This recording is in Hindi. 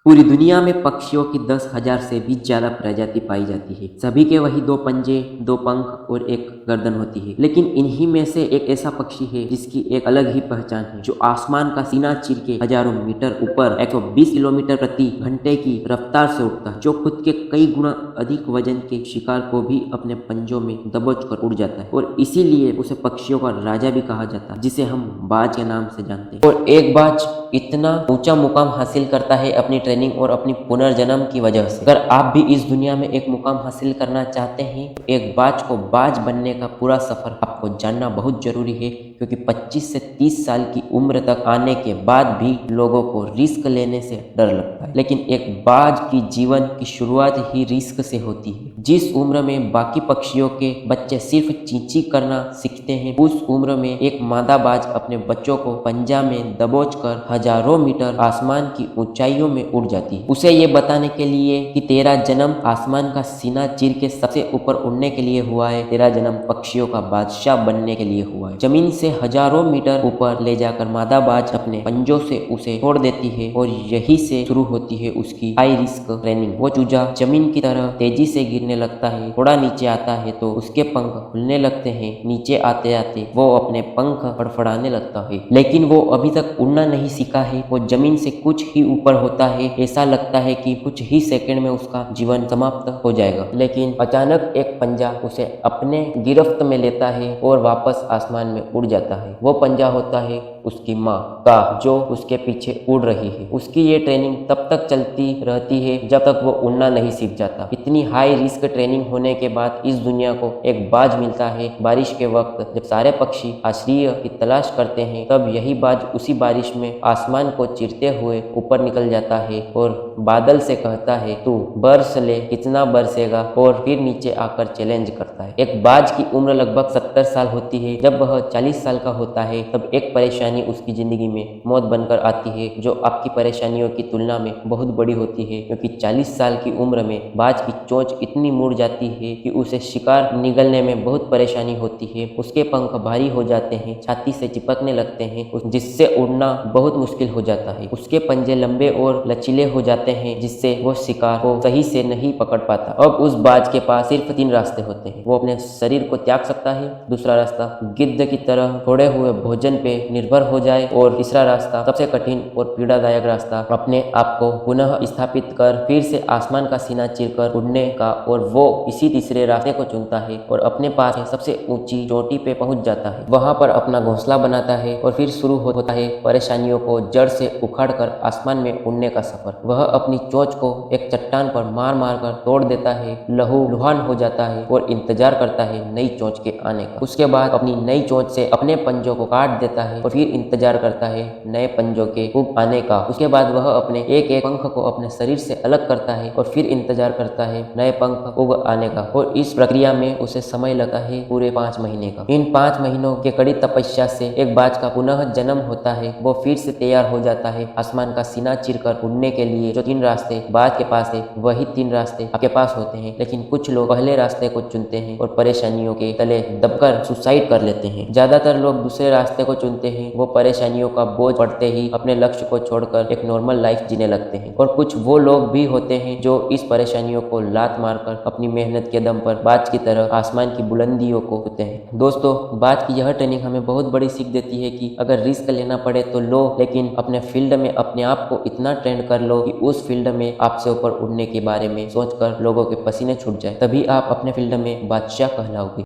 पूरी दुनिया में पक्षियों की 10,000 से भी ज्यादा प्रजाति पाई जाती है। सभी के वही दो पंजे, दो पंख और एक गर्दन होती है। लेकिन इन्हीं में से एक ऐसा पक्षी है जिसकी एक अलग ही पहचान है, जो आसमान का सीना चीर के हजारों मीटर ऊपर 120 किलोमीटर प्रति घंटे की रफ्तार से उड़ता है, जो खुद के कई गुना अधिक वजन के शिकार को भी अपने पंजों में दबोच कर उड़ जाता है। और इसीलिए उसे पक्षियों का राजा भी कहा जाता है, जिसे हम बाज के नाम से जानते हैं। और एक बाज इतना ऊंचा मुकाम हासिल करता है अपनी ट्रेनिंग और अपनी पुनर्जन्म की वजह से। अगर आप भी इस दुनिया में एक मुकाम हासिल करना चाहते हैं तो एक बाज को बाज बनने का पूरा सफर आपको जानना बहुत जरूरी है, क्योंकि 25 से 30 साल की उम्र तक आने के बाद भी लोगों को रिस्क लेने से डर लगता है। लेकिन एक बाज की जीवन की शुरुआत ही रिस्क से होती है। जिस उम्र में बाकी पक्षियों के बच्चे सिर्फ चींची करना सीखते हैं, उस उम्र में एक मादा बाज अपने बच्चों को पंजा में दबोच कर हजारों मीटर आसमान की ऊंचाइयों में उड़ जाती है। उसे ये बताने के लिए कि तेरा जन्म आसमान का सीना चीर के सबसे ऊपर उड़ने के लिए हुआ है, तेरा जन्म पक्षियों का बादशाह बनने के लिए हुआ है। जमीन से हजारों मीटर ऊपर ले जाकर मादा बाज अपने पंजों से उसे छोड़ देती है और यही से शुरू होती है उसकी हाई रिस्क ट्रेनिंग। वो चूजा जमीन की तरह तेजी से गिरने लगता है, थोड़ा नीचे आता है तो उसके पंख खुलने लगते हैं, नीचे आते आते वो अपने पंख फड़फड़ाने लगता है। लेकिन वो अभी तक उड़ना नहीं सीखा है। वो जमीन से कुछ ही ऊपर होता है, ऐसा लगता है कि कुछ ही सेकंड में उसका जीवन समाप्त हो जाएगा। लेकिन अचानक एक पंजा उसे अपने गिरफ्त में लेता है और वापस आसमान में उड़ जाता है। वो पंजा होता है उसकी माँ का, जो उसके पीछे उड़ रही है। उसकी ये ट्रेनिंग तब तक चलती रहती है जब तक वो उड़ना नहीं सीख जाता। इतनी हाई रिस्क ट्रेनिंग होने के बाद इस दुनिया को एक बाज मिलता है बारिश के वक्त, जब सारे पक्षी आश्रय की तलाश करते हैं। तब यही बाज उसी बारिश में आसमान को चीरते हुए ऊपर निकल जाता है और बादल से कहता है, तू बरस ले, कितना बरसेगा, और फिर नीचे आकर चैलेंज करता है। एक बाज की उम्र लगभग 70 साल होती है। जब वह 40 साल का होता है तब एक परेशानी उसकी जिंदगी में मौत बनकर आती है, जो आपकी परेशानियों की तुलना में बहुत बड़ी होती है, क्योंकि 40 साल की उम्र में बाज की चोंच इतनी मुड़ जाती है कि उसे शिकार निगलने में बहुत परेशानी होती है। उसके पंख भारी हो जाते हैं, छाती से चिपकने लगते हैं, जिससे उड़ना बहुत मुश्किल हो जाता है। उसके पंजे लंबे और लचीले हो जाते हैं, जिससे वो शिकार को सही से नहीं पकड़ पाता। अब उस बाज के पास सिर्फ 3 रास्ते होते हैं। वो अपने शरीर को त्याग सकता है, दूसरा रास्ता गिद्ध की तरह छोड़े हुए भोजन पे निर्भर हो जाए, और तीसरा रास्ता सबसे कठिन और पीड़ादायक रास्ता, अपने आप को पुनः स्थापित कर फिर से आसमान का सीना चीरकर उड़ने का। और वो इसी तीसरे रास्ते को चुनता है और अपने पास सबसे ऊंची चोटी पे पहुंच जाता है। वहां पर अपना घोंसला बनाता है और फिर शुरू होता है परेशानियों को जड़ से उखाड़ कर आसमान में उड़ने का सफर। वह अपनी चोंच को एक चट्टान पर मार मार कर तोड़ देता है, लहूलुहान हो जाता है और इंतजार करता है नई चोंच के आने का। उसके बाद अपनी नई चोंच से अपने पंजों को काट देता है और फिर इंतजार करता है नए पंजों के उग आने का। उसके बाद वह अपने एक एक पंख को अपने शरीर से अलग करता है और फिर इंतजार करता है नए पंख उग आने का। और इस प्रक्रिया में उसे समय लगता है पूरे 5 महीने का। इन 5 महीनों के कड़ी तपस्या से एक बाज का पुनः जन्म होता है। वो फिर से तैयार हो जाता है आसमान का सीना चीरकर उड़ने के लिए। जो 3 रास्ते बाज के पास है, वही 3 रास्ते आपके पास होते हैं। लेकिन कुछ लोग पहले रास्ते को चुनते हैं और परेशानियों के तले दबकर सुसाइड कर लेते हैं। ज्यादातर लोग दूसरे रास्ते को चुनते हैं। वो परेशानियों का बोझ पड़ते ही अपने लक्ष्य को छोड़कर एक नॉर्मल लाइफ जीने लगते हैं। और कुछ वो लोग भी होते हैं जो इस परेशानियों को लात मारकर अपनी मेहनत के दम पर बाज की तरह आसमान की बुलंदियों को छूते हैं। दोस्तों, बाज की यह ट्रेनिंग हमें बहुत बड़ी सीख देती है कि अगर रिस्क लेना पड़े तो लो, लेकिन अपने फील्ड में अपने आप को इतना ट्रेंड कर लो कि उस फील्ड में आपसे ऊपर उड़ने के बारे में सोचकर लोगों के पसीने छूट जाए। तभी आप अपने फील्ड में बादशाह कहलाओगे।